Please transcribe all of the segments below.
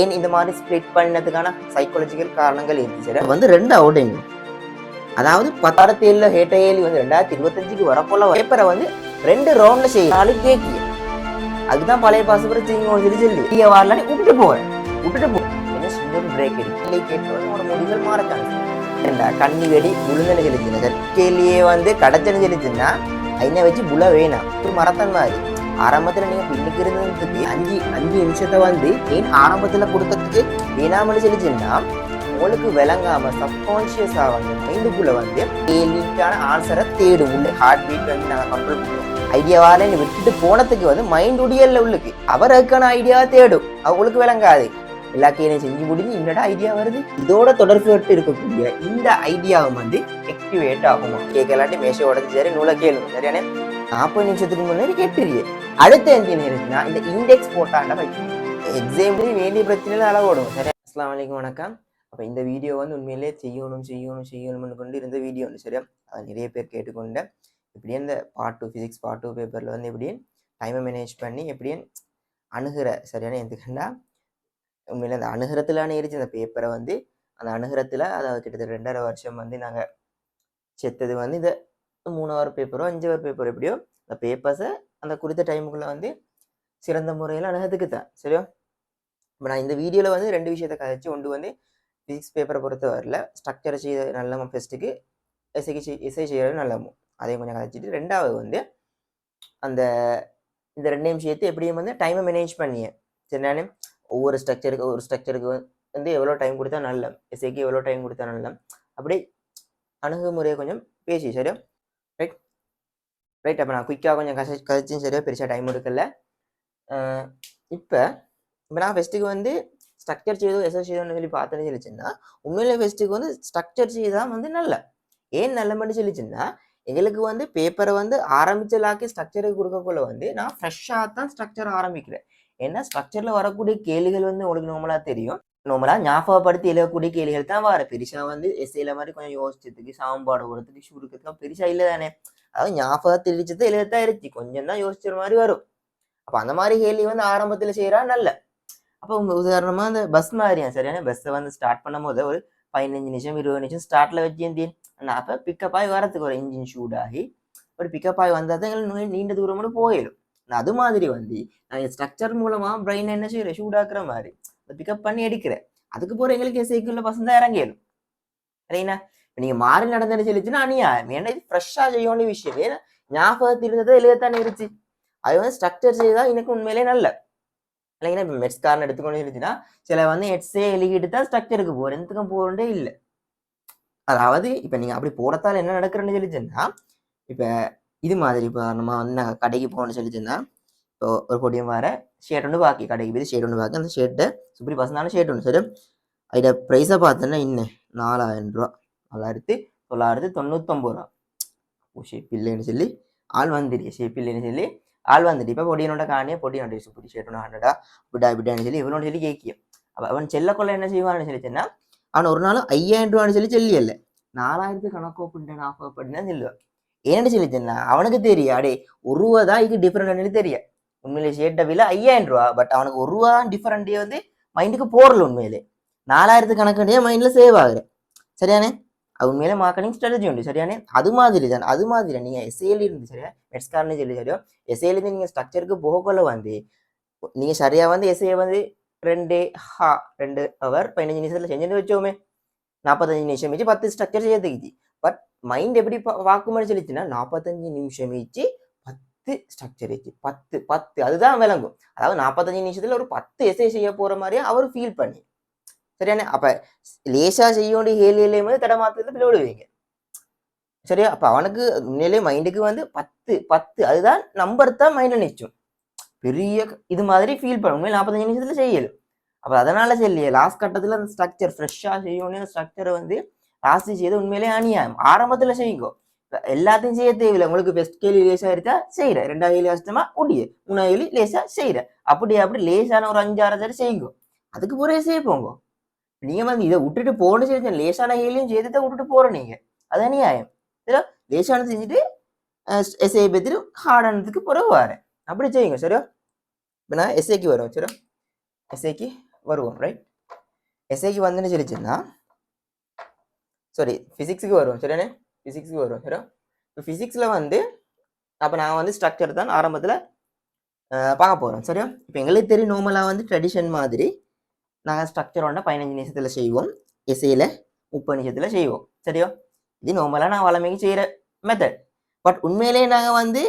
ஏன் இந்த மாதிரி ஸ்பிளிட் பண்ணதுக்கான சைக்காலஜிக்கல் காரணங்கள் இருந்துச்சு வந்து ரெண்டு அவுட்டிங். அதாவது 10,007 ஹேட்டையேலி வந்து 2025 வரப்போல பேப்பரை வந்து 2 ரவுண்ட்ல செய்யணும் கேட்கிய. அதுதான் பழைய பாசப்பரை சொல்லி வரலான்னு விட்டுட்டு போவேன் என்ன சின்ன பிரேக் எடுத்து கேட்டு வந்து உங்களோட முடிவுகள் மாறக்கான கண்ணி வெடி முழுங்கன்னு சொல்லிச்சுன்னா சர்க்கையிலேயே வந்து கடைச்சன்னு சொல்லிச்சுன்னா ஐநா வச்சு புல வேணாம் ஒரு மரத்தன் மாதிரி ஆரம்பத்துல நீங்க பின்னுக்கு இருந்ததுக்கு 5 நிமிஷத்தை வந்து ஏன் ஆரம்பத்துல கொடுக்கறதுக்கு வேணாமன்னு சொல்லிச்சுன்னா உங்களுக்கு விளங்காம சப்கான்சியஸா வந்து மைண்டுக்குள்ள வந்து கேள்விக்கான ஆன்சரை தேடும். உள்ள ஹார்ட் பீட் வந்து நாங்கள் கண்ட்ரோல் பண்ணுவோம். ஐடியாவால விட்டுட்டு போனதுக்கு வந்து மைண்ட் உடையல்ல உள்ளுக்கு அவருக்கான ஐடியாவை தேடும். அவங்களுக்கு விளங்காது எல்லா கேளையும் செஞ்சு முடிஞ்சு இன்னொரு ஐடியா வருது. இதோட தொடர்பு இருக்கக்கூடிய இந்த ஐடியாவை வந்து ஆக்டிவேட் ஆகுமா கேட்கலாட்டி மேஷை உடச்சு சரி நூலை கேளுங்க சரியான 40 நிமிஷத்துக்கு முன்னாடி கேட்டுருக்கீங்க. அடுத்த எந்த நினைச்சுன்னா இந்த இண்டெக்ஸ் போட்டாண்ட வைக்கணும். எக்ஸாம்பிள் வேண்டிய பிரச்சனையில அளவோடும் சரி. அஸ்ஸலாமு அலைக்கும் வணக்கம். அப்போ இந்த வீடியோ வந்து உண்மையிலே செய்யணும்னு கொண்டு இருந்த வீடியோ வந்து சரியா அது நிறைய பேர் கேட்டுக்கொண்டேன். இப்படியே இந்த பார்ட் 2 ஃபிசிக்ஸ் பார்ட் 2 பேப்பரில் வந்து எப்படியே டைமை மேனேஜ் பண்ணி எப்படியே அணுகிற சரியான எதுக்குண்டா உண்மையில அந்த அணுகிறத்துலான இருந்துச்சு அந்த பேப்பரை வந்து அந்த அணுகிறத்தில் அதாவது கிட்டத்தட்ட 2.5 வருஷம் வந்து நாங்கள் செத்தது வந்து இந்த 3 பேப்பரோ 5 பேப்பரோ எப்படியோ அந்த பேப்பர்ஸை அந்த குறித்த டைமுக்குள்ளே வந்து சிறந்த முறையில் அணுகிறதுக்கு தான் சரியா. இப்போ நான் இந்த வீடியோவில் வந்து 2 விஷயத்தை கதைச்சு ஒன்று வந்து ஃபிசிக்ஸ் பேப்பரை பொறுத்த வரல ஸ்ட்ரக்சரை செய்ய நல்லமோ ஃபஸ்ட்டுக்கு எஸ்ஐ செய்கிறது நல்லமோ அதையும் கொஞ்சம் கதைச்சிட்டு ரெண்டாவது வந்து அந்த இந்த 2 விஷயத்தை எப்படியும் வந்து டைமை மேனேஜ் பண்ணியேன் சரி. நான் ஒவ்வொரு ஸ்ட்ரக்சருக்கு வந்து எவ்வளோ டைம் கொடுத்தா நல்ல எஸ்ஐக்கு எவ்வளோ டைம் கொடுத்தா நல்ல அப்படி அணுகுமுறையை கொஞ்சம் பேசி சரியா ரைட். அப்போ நான் குயிக்காக கொஞ்சம் கதைச்சும் சரியா பெருசாக டைம் எடுக்கல. இப்போ நான் ஃபஸ்ட்டுக்கு வந்து ஸ்ட்ரக்சர் செய்தோ எஸ்ஐ செய்தோன்னு சொல்லி பார்த்தேன்னு சொல்லிச்சுன்னா உண்மையிலே ஃபஸ்ட்டுக்கு வந்து ஸ்ட்ரக்சர் செய்தான் வந்து நல்ல ஏன் நல்ல சொல்லிச்சுன்னா எங்களுக்கு வந்து பேப்பரை வந்து ஆரம்பிச்சலாக்கி ஸ்ட்ரக்சருக்கு கொடுக்கக்குள்ள வந்து நான் ஃப்ரெஷ்ஷாக தான் ஸ்ட்ரக்சர் ஆரம்பிக்கிறேன். ஏன்னா ஸ்ட்ரக்சரில் வரக்கூடிய கேள்விகள் வந்து உங்களுக்கு நார்மலாக தெரியும். நார்மலாக ஞாபகப்படுத்தி எழுதக்கூடிய கேள்விகள் தான் வர பெருசாக வந்து எஸ்ஐல மாதிரி கொஞ்சம் யோசிச்சதுக்கு சாம்பாடு கொடுத்துக்கு சுருக்கிறதுக்கு பெருசாக இல்லை தானே. அதாவது ஞாபகத்தை இடிச்சதை எழுதத்தான் இருந்துச்சு கொஞ்சம் தான் யோசிச்ச மாதிரி வரும். அப்போ அந்த மாதிரி கேள்வி வந்து ஆரம்பத்தில் செய்கிறா நல்ல. அப்போ உதாரணமாக அந்த பஸ் மாதிரியா சரியான பஸ்ஸை வந்து ஸ்டார்ட் பண்ணும் போது ஒரு 15 நிமிஷம் 20 நிமிஷம் ஸ்டார்ட்ல வச்சிருந்தேன். அப்போ பிக்கப் ஆகி வரத்துக்கு ஒரு இன்ஜின் ஷூடாகி ஒரு பிக்கப் ஆகி வந்தால் தான் எங்களுக்கு நீண்ட தூரம் கூட போயிடும். அது மாதிரி வந்து நான் ஸ்ட்ரக்சர் மூலமா பிரெயின் என்ன செய்யறேன் ஷூடாக்குற மாதிரி பிக்கப் பண்ணி எடுக்கிறேன். அதுக்கு போகிற எங்களுக்கு சைக்கிளில் பசங்க தான் இறங்கிடும் சரிங்களா. இப்போ நீங்கள் மாறி நடந்துன்னு சொல்லிச்சுன்னா அநியாயம். ஏன்னா இது ஃப்ரெஷ்ஷாக செய்ய வேண்டிய விஷயம். ஏன்னா ஞாபகத்தில் இருந்ததை எழுதத்தானே இருந்துச்சு. அது வந்து ஸ்ட்ரக்சர் செய்தால் எனக்கு உண்மையிலே நல்ல இல்லைங்கன்னா இப்போ மெட்ஸ் கார்னு எடுத்துக்கொண்டு இருந்துச்சுன்னா சில வந்து எட்ஸே எழுதிட்டு தான் ஸ்ட்ரக்சருக்கு போகிறேன் எதுக்கும் போகிறே இல்லை. அதாவது இப்போ நீங்கள் அப்படி போடத்தால் என்ன நடக்கிறேன்னு சொல்லிச்சுன்னா இப்போ இது மாதிரி இப்போ நம்ம வந்து நாங்கள் கடைக்கு போகணும்னு சொல்லிச்சுன்னா இப்போ ஒரு பொடியும் வர ஷேட் ஒன்று பாக்கி கடைக்கு போய் ஷேட் ஒன்று பாக்கி அந்த ஷேட்டை சுப்ரி பசங்களான ஷேட் ஒன்று சரி அதோட ப்ரைஸை பார்த்தோன்னா இன்னும் 4,000 ரூபா 4,999 ரூபா. ஷேப் இல்லைன்னு சொல்லி ஆள் வந்துடுறிய ஷேப் இல்லைன்னு சொல்லி ஆள் வந்துட்டு இப்போ பொடியனோட காணியே பொடியோட சுப்ரி ஷேட் ஒன்று 100 விடான்னு சொல்லி இவனோட சொல்லி கேட்கியும். அப்போ அவன் செல்லக்குள்ள என்ன செய்வான்னு சொல்லிச்சுன்னா அவன் ஒரு நாள் 5,000 ரூபான்னு சொல்லி சொல்லியல்ல 4,000 கணக்கோ பின்னேன் ஆஃபோ பண்ணிதான் சொல்லுவான். ஏன்னு சொல்லிச்சுன்னா அவனுக்கு தெரியும் அடே ஒரு ரூபா தான் இது டிஃப்ரெண்ட் தெரியும். உண்மையிலே ஷேட்டை விலை 5,000 ரூபா பட் அவனுக்கு ஒரு ரூபா தான் டிஃப்ரெண்டே வந்து மைண்டுக்கு போறல. உண்மையிலே 4,000 கணக்குடைய மைண்ட்ல சேவ் ஆகுற சரியானே. அது உண்மையிலே மார்க்கெட்டிங் ஸ்ட்ராட்டஜி உண்டு சரியானே. அது மாதிரி தான் அது மாதிரி நீங்கள் எஸ்ஏல இருந்து சரியா மெட்ஸ்கார்னு சொல்லி சரியோ எஸ்ஏல இருந்து நீங்கள் ஸ்ட்ரக்சருக்கு போகக்குள்ள வந்து நீங்கள் சரியா வந்து எஸ்ஏ வந்து 2 ஹவர் 15 நிமிஷத்துல செஞ்சுட்டு வச்சோமே 45 நிமிஷம் வச்சு 10 ஸ்ட்ரக்சர் செய்யறதுக்கு. பட் மைண்ட் எப்படி வாக்குமான்னு சொல்லிச்சுன்னா 45 நிமிஷம் வச்சு 10 ஸ்ட்ரக்சர் வச்சு 10 அதுதான் விளங்கும். அதாவது 45 நிமிஷத்துல ஒரு 10 எஸ்ஐ செய்ய போற மாதிரியே அவர் ஃபீல் பண்ணி சரியானே. அப்ப லேசா செய்ய வேண்டிய கேள்வியிலேயே வந்து தடமாத்திரத்தை பிளவிடுவீங்க சரியா. அப்ப அவனுக்கு உண்மையிலே மைண்டுக்கு வந்து 10 அதுதான் நம்பர் தான் மைண்ட்ல நிற்கும் பெரிய இது மாதிரி ஃபீல் பண்ணும். உண்மையில 45 நிமிஷத்துல செய்யலும். அப்போ அதனால சொல்லியே லாஸ்ட் கட்டத்தில் அந்த ஸ்ட்ரக்சர் ஃப்ரெஷ்ஷாக செய்யணும். அந்த ஸ்ட்ரக்சரை வந்து லாஸ்ட் செய்து உண்மையிலே அநியாயம். ஆரம்பத்தில் செய்யுங்கோ எல்லாத்தையும் செய்ய தேவையில்லை. உங்களுக்கு பெஸ்ட் கேள்வி லேசாக இருக்கா செய்கிற 2வது கேள்வி கஷ்டமா முடிய 3வது கேள்வி லேசாக செய்கிற அப்படி லேசான ஒரு 5-6 சரி செய்யுங்கோ. அதுக்கு போகிற செய்ய போங்க. நீங்கள் வந்து இதை விட்டுட்டு போகணும்னு சொல்லி லேசான கேள்வியும் செய்துதான் விட்டுட்டு போகிற நீங்கள் அது அநியாயம் சரியா. லேசான செஞ்சுட்டு எஸ்ஐ பற்றிட்டு ஹார்டானதுக்கு பிறகு வரேன் அப்படி செய்யுங்க சரியா. இப்போ நான் எஸ்ஐக்கு வரோம் சரியா. எஸ்ஐக்கு வருவோம் ரைட். எஸ்ஐக்கு வந்துன்னு சொல்லிச்சுன்னா சாரி ஃபிசிக்ஸுக்கு வருவோம் சரியானே, ஃபிசிக்ஸுக்கு வருவோம் சரியா. இப்போ ஃபிசிக்ஸில் வந்து அப்போ நான் வந்து ஸ்ட்ரக்சர் தான் ஆரம்பத்தில் பார்க்க போகிறோம் சரியா. இப்போ எங்களுக்கு தெரியும் நார்மலாக வந்து ட்ரெடிஷன் மாதிரி நாங்கள் ஸ்ட்ரக்சரோட 15 நிமிஷத்தில் செய்வோம், எஸ்ஐயில் 30 நிமிஷத்தில் செய்வோம் சரியா. இது நார்மலாக நான் வளமைக்கு செய்கிற மெத்தட். பட் உண்மையிலேயே நாங்கள் வந்து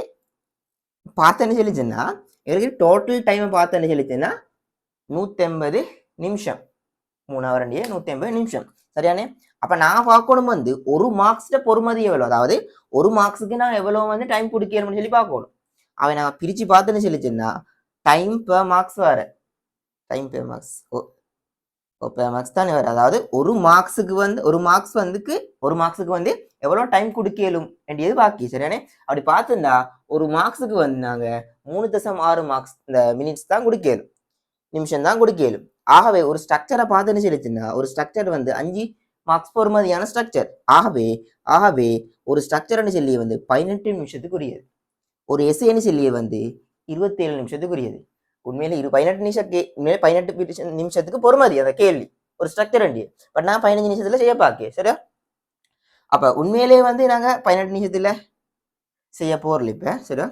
பார்த்தேன்னு சொல்லிச்சுன்னா எங்களுக்கு டோட்டல் டைமை பார்த்தேன்னு சொல்லிச்சுன்னா 180 நிமிஷம், 3 hour 180 நிமிஷம் சரியானே. அப்போ நான் பார்க்கணும் வந்து ஒரு மார்க்ஸில் பொறுமதி எவ்வளோ, அதாவது ஒரு மார்க்ஸுக்கு நான் எவ்வளோ வந்து டைம் கொடுக்கணும்னு சொல்லி பார்க்கணும். அவன் நான் பிரித்து பார்த்துன்னு சொல்லிச்சுன்னா டைம் பெர் மார்க்ஸ் வேறு, time per marks per marks தானே வேறு. அதாவது ஒரு மார்க்ஸுக்கு வந்து ஒரு மார்க்ஸுக்கு வந்து எவ்வளோ டைம் கொடுக்கலும் வேண்டியது பாக்கி சரியானே. அப்படி பார்த்துருந்தா ஒரு மார்க்ஸுக்கு வந்து நாங்கள் 3.6 மார்க்ஸ் இந்த மினிட்ஸ் தான் கொடுக்கலும், நிமிஷம் தான் கொடுக்கலும். ஆகவே ஒரு ஸ்ட்ரக்சரை பார்த்துன்னு சொல்லிச்சுன்னா ஒரு ஸ்ட்ரக்சர் வந்து 5 மார்க்ஸ் பொறுமதியான ஸ்ட்ரக்சர். ஆகவே ஒரு ஸ்ட்ரக்சர்னு சொல்லி வந்து 18 நிமிஷத்துக்குரியது, ஒரு எஸ்ஏன்னு சொல்லி வந்து 27 நிமிஷத்துக்குரியது. உண்மையிலே 18 நிமிஷத்துக்கு பொறுமதி அந்த கேள்வி ஒரு ஸ்ட்ரக்சர் அண்டி. பட் நான் 15 நிமிஷத்துல செய்ய பார்க்க சரியா. அப்போ உண்மையிலேயே வந்து நாங்கள் 18 நிமிஷத்துல செய்ய போறல இப்போ சரியா.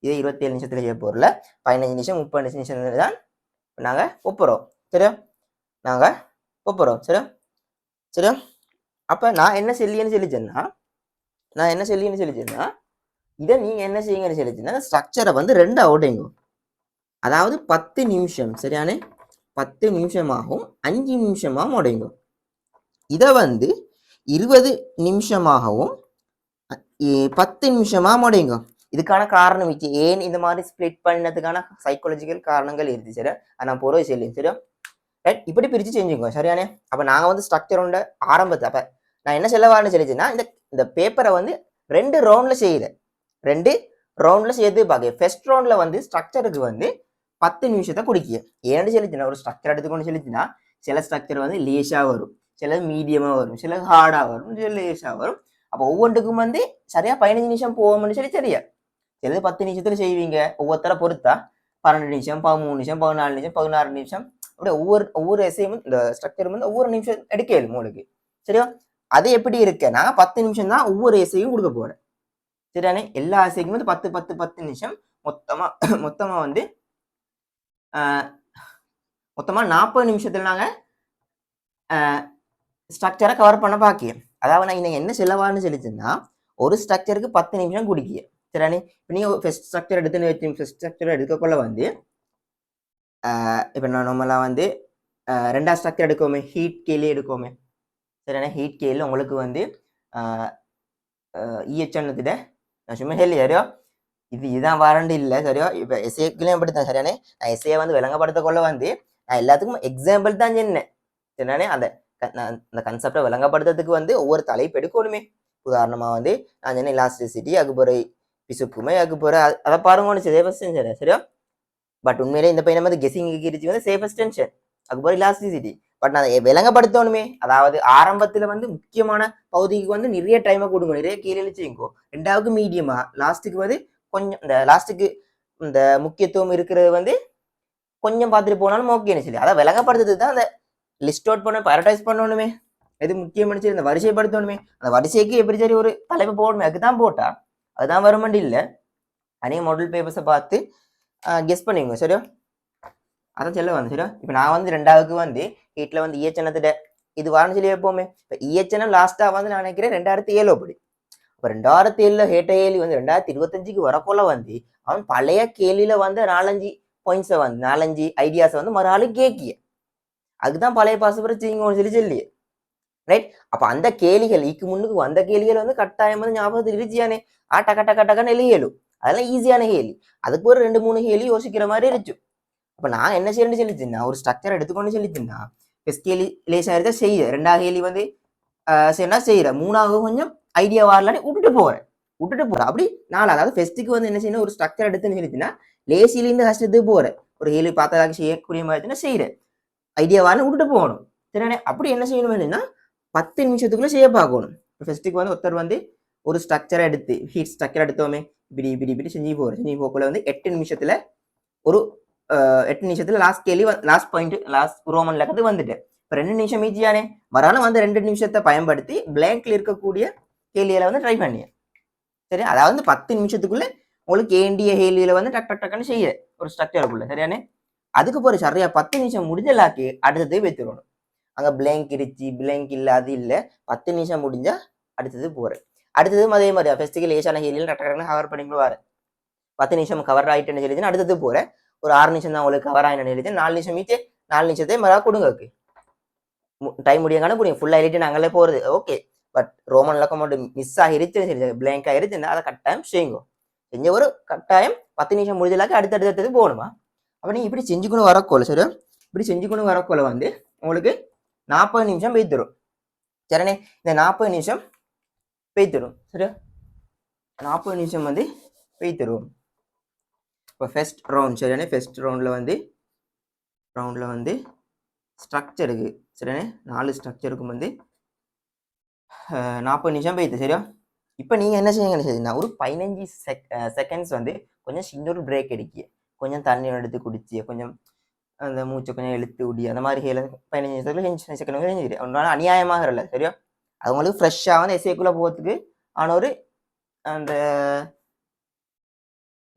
இதே 27 நிமிஷத்துல செய்ய போறல, 15 நிமிஷம் 30 நிமிஷம் தான் நாங்கள் ஒப்புறோம் சரியா, நாங்கள் ஒப்புறோம் சரியா சரியா. அப்போ நான் என்ன சொல்லின்னு சொல்லிச்சேன்னா இதை நீங்கள் என்ன செய்யுங்கன்னு சொல்லிச்சுன்னா ஸ்ட்ரக்சரை வந்து 2 அவுடைங்க, அதாவது 10 நிமிஷம் சரியானே, 10 நிமிஷமாகவும் 5 நிமிஷமாகவும் உடைங்க. இதை வந்து 20 நிமிஷமாகவும் 10 நிமிஷமாக உடைங்க. இதுக்கான காரணம் வச்சு ஏன் இந்த மாதிரி ஸ்பிளிட் பண்ணதுக்கான சைக்காலஜிக்கல் காரணங்கள் இருக்கு சரியா. நான் பொறுவை சொல்லியும் சரியா ரைட். இப்படி பிரித்து செஞ்சுக்கோ சரியானே. அப்போ நாங்கள் வந்து ஸ்ட்ரக்சரோட ஆரம்பத்தை அப்போ நான் என்ன சொல்லவான்னு சொல்லிச்சுன்னா இந்த பேப்பரை வந்து 2 ரவுண்டில் செய்கிறேன், 2 ரவுண்டில் சேர்த்து பார்க்க. ஃபர்ஸ்ட் ரவுண்டில் வந்து ஸ்ட்ரக்சருக்கு வந்து 10 நிமிஷத்தை குடிக்க. ஏன்னு சொல்லிச்சுன்னா ஒரு ஸ்ட்ரக்சர் எடுத்துக்கொண்டு சொல்லிச்சுன்னா சில ஸ்ட்ரக்சர் வந்து லேஸாக வரும், சில மீடியமாக வரும், சில ஹார்டாக வரும், சில லேஸாக வரும். அப்போ ஒவ்வொன்றுக்கும் வந்து சரியா 15 நிமிஷம் போகும்னு சொல்லி சரியா. சிலது 10 நிமிஷத்துல செய்வீங்க, ஒவ்வொருத்தர பொறுத்தா 12 நிமிஷம் 13 நிமிஷம் 14 நிமிஷம் 16 நிமிஷம் அப்படியே ஒவ்வொரு எஸ்ஐயும் இந்த ஸ்ட்ரக்சரும் வந்து ஒவ்வொரு நிமிஷம் எடுக்கல உங்களுக்கு சரியா. அது எப்படி இருக்குன்னா 10 நிமிஷம் தான் ஒவ்வொரு எஸ்ஐயும் கொடுக்க போறேன் சரியானே. எல்லா எஸ்ஐக்கும் வந்து 10 நிமிஷம் மொத்தமா வந்து மொத்தமா 40 நிமிஷத்துல நாங்க ஸ்ட்ரக்சரை கவர் பண்ண பாக்கியம். அதாவது நான் இன்னைக்கு என்ன செலவான்னு சொல்லிச்சுன்னா ஒரு ஸ்ட்ரக்சருக்கு 10 நிமிஷம் குடிக்கிய சரியானே. இப்போ நீங்கள் ஃபர்ஸ்ட் ஸ்ட்ரக்சர் எடுத்துன்னு வச்சு ஃபர்ஸ்ட் ஸ்ட்ரக்சர் எடுக்கக்குள்ள வந்து இப்போ நான் நம்மளாம் வந்து 2ஆவது ஸ்ட்ரக்சர் எடுக்கோமே, ஹீட் கேலி எடுக்கோமே சரியானே. ஹீட் கேலில் உங்களுக்கு வந்து இஎச்என்னுக்கிட்ட நான் சும்மா சொல்லி சரியா இதுதான் வாரண்டி இல்லை சரியா. இப்போ எஸ்ஏக்குள்ளேயும் அப்படித்தான் சரியானே. நான் எஸ்ஏ வந்து விளங்கப்படுத்தக்குள்ள வந்து நான் எல்லாத்துக்கும் எக்ஸாம்பிள் தான் சொன்னேன் சரியானே. அந்த கன்செப்டை விளங்கப்படுத்துறதுக்கு வந்து ஒவ்வொரு தலைப்பு எடுக்கணுமே. உதாரணமாக வந்து நான் சொன்னேன் இலாஸ்டிசிட்டி, அதுபோற பிசுக்குமே, அதுபோற அதை பாருங்கன்னு சேஃபஸ்ட் டென்ஷன் சரியா. பட் உண்மையிலே இந்த பையன் வந்து கெஸிங்கு இருந்துச்சு வந்து சேஃபஸ்ட் டென்ஷன், அதுபோற இலாஸ்டிசிட்டி. பட் நான் விளங்கப்படுத்தணுமே. அதாவது ஆரம்பத்தில் வந்து முக்கியமான பகுதிக்கு வந்து நிறைய டைமை கொடுங்க, நிறைய கீழே செய்யுங்கோ. 2வது மீடியமா, லாஸ்ட்டுக்கு வந்து கொஞ்சம் இந்த லாஸ்ட்டுக்கு இந்த முக்கியத்துவம் இருக்கிறது வந்து கொஞ்சம் பார்த்துட்டு போனாலும் ஓகேன்னு சொல்லி அதை விளங்கப்படுத்துறது தான் அந்த லிஸ்ட் அவுட் பண்ண ப்ரையாரிட்டைஸ் பண்ணணுமே. எது முக்கியமான சரி இந்த வரிசைப்படுத்தணுமே. அந்த வரிசைக்கு எப்படி சரி ஒரு தலைப்பு போடணுமே, அதுதான் போட்டா அதுதான் வருமாண்டி இல்லை. அநேக மாடல் பேப்பர்ஸை பார்த்து கெஸ் பண்ணிங்க சரியா. அதான் சொல்ல வந்து சரியா. இப்போ நான் வந்து 2ஆவதுக்கு வந்து ஹீட்டில் வந்து இஎச்எனத்திட்ட இது வாரன்னு சொல்லி வைப்போமே. இப்போ இஎச்எனம் லாஸ்ட்டாக வந்து நான் நினைக்கிறேன் 2007 அப்படி. இப்போ 2007 ஹேட்ட ஏலி வந்து 2025க்கு வரப்போல வந்து அவன் பழைய கேள்வியில வந்து 4-5 பாயிண்ட்ஸை வந்து 4-5 ஐடியாஸை வந்து மறுஆளு கேட்கிய. அதுதான் பழைய பாசுபுரம் செய்யுங்கன்னு சொல்லி ரைட். அப்போ அந்த கேள்விகள் ஈக்கு முன்னுக்கு வந்த கேள்விகள் வந்து கட்டாயம் வந்து ஞாபகத்தில் இருந்துச்சியானே. டக்கன்னு எழுதியலும் அதெல்லாம் ஈஸியான கேள்வி. அதுக்கு ஒரு 2-3 கேள்வி யோசிக்கிற மாதிரி இருந்துச்சு. அப்போ நான் என்ன செய்யணும்னு சொல்லிச்சுன்னா ஒரு ஸ்ட்ரக்சர் எடுத்துக்கொண்டு சொல்லிச்சுன்னா ஃபர்ஸ்ட் கேள்வி லேசாக இருந்தால் செய்ய, 2ஆவது கேள்வி வந்து செய்யறா செய்யறேன், 3ஆவது கொஞ்சம் ஐடியா வரலான்னு விட்டுட்டு போறேன். அப்படி 4 அதாவது ஃபர்ஸ்ட்டுக்கு வந்து என்ன செய்யணும் ஒரு ஸ்ட்ரக்சர் எடுத்துன்னு சொல்லிச்சுன்னா லேசிலேருந்து கஷ்டத்துக்கு போறேன். ஒரு கேள்வி பார்த்ததாக செய்யக்கூடிய மாதிரி செய்யறேன், ஐடியா வரல விட்டுட்டு போகணும் சரியானே. அப்படி என்ன செய்யணும் அப்படின்னா 10 நிமிஷத்துக்குள்ள செய்ய பார்க்கணும். ஃபர்ஸ்ட்டுக்கு வந்து ஒருத்தர் வந்து ஒரு ஸ்ட்ரக்சரை எடுத்து ஹீட் ஸ்ட்ரக்சர் எடுத்தோமே இப்படி செஞ்சு போக்குள்ள வந்து 8 நிமிஷத்துல ஒரு 8 நிமிஷத்துல லாஸ்ட் கேள்வி லாஸ்ட் பாயிண்ட் லாஸ்ட் ரோமன் லெக்கத்துக்கு வந்துட்டேன். இப்போ 2 நிமிஷம் மீச்சியானே வராலும் வந்து 2 நிமிஷத்தை பயன்படுத்தி பிளாங்க்ல இருக்கக்கூடிய கேள்வியில வந்து ட்ரை பண்ணி சரி. அதாவது 10 நிமிஷத்துக்குள்ள உங்களுக்கு ஏண்டிய கேள்வியில வந்து டக் டக் டக்குன்னு செய்ய ஒரு ஸ்ட்ரக்சருக்குள்ள சரியானே. அதுக்கு போற சரியா 10 நிமிஷம் முடிஞ்சலாக்கி அடுத்தது வைத்துடணும். அங்க பிளாங்க் இருச்சு பிளாங்க் இல்ல அது இல்லை 10 நிமிஷம் முடிஞ்சா அடுத்தது போறேன். அடுத்ததும் அதே மாதிரி ஃபெஸ்டிவல் ஏஷான கேள்வியில் டக் டக்குன்னு கவர் பண்ணிட்டு வரேன். 10 நிமிஷம் கவர் ஆயிட்டுன்னு சொல்லி அடுத்தது போறேன். ஒரு 6 நிமிஷம் தான் உங்களுக்கு கவர் ஆயின்னு சொல்லி 4 நிமிஷம் மீச்சு 4 நிமிஷத்தை மறுபடியும் கொடுங்க. டைம் முடியங்கான புரியும் ஃபுல் ஆகிட்டு நாங்களே போறது okay. But Roman Lakkam miss ஆகிருச்சுன்னு சரி பிளாங்க் ஆகிருச்சுன்னா அதை கட்டாயம் செய்யுங்க. செஞ்ச ஒரு கட்டாயம் 10 நிமிஷம் முடிஞ்சலாக்க அடுத்தடுத்தது போகணுமா. அப்போ நீங்கள் இப்படி செஞ்சுக்கணும் வரக்கோல சரி. இப்படி செஞ்சுக்கணும் வரக்கோல வந்து உங்களுக்கு 40 நிமிஷம் பெய்த்துரும் சரிண்ணே. இந்த 40 நிமிஷம் பெய்த்துரும் சரியா. 40 நிமிஷம் வந்து பெய்த்துரும். இப்போ ஃபர்ஸ்ட் ரவுண்ட் சரியானே. ஃபர்ஸ்ட் ரவுண்டில் வந்து ஸ்ட்ரக்சருக்கு சரியானே 4 ஸ்ட்ரக்சருக்கும் வந்து 40 நிமிஷம் பெய்யுது சரியா. இப்போ நீங்கள் என்ன செய்யுங்கன்னு சரிண்ணா ஒரு 15 செகண்ட்ஸ் வந்து கொஞ்சம் சின்ன ஒரு பிரேக் அடிக்க கொஞ்சம் தண்ணி எடுத்து குடிச்சு கொஞ்சம் அந்த மூச்சை கொஞ்சம் இழுத்து விடி அந்த மாதிரி 15 நிமிஷத்துல செகண்ட் செஞ்சுரு ஒன்றால் அநியாயமாக இல்லை சரியா. அது உங்களுக்கு ஃப்ரெஷ்ஷாக வந்து எஸ்ஏக்குள்ளே போகிறதுக்கு ஆன ஒரு அந்த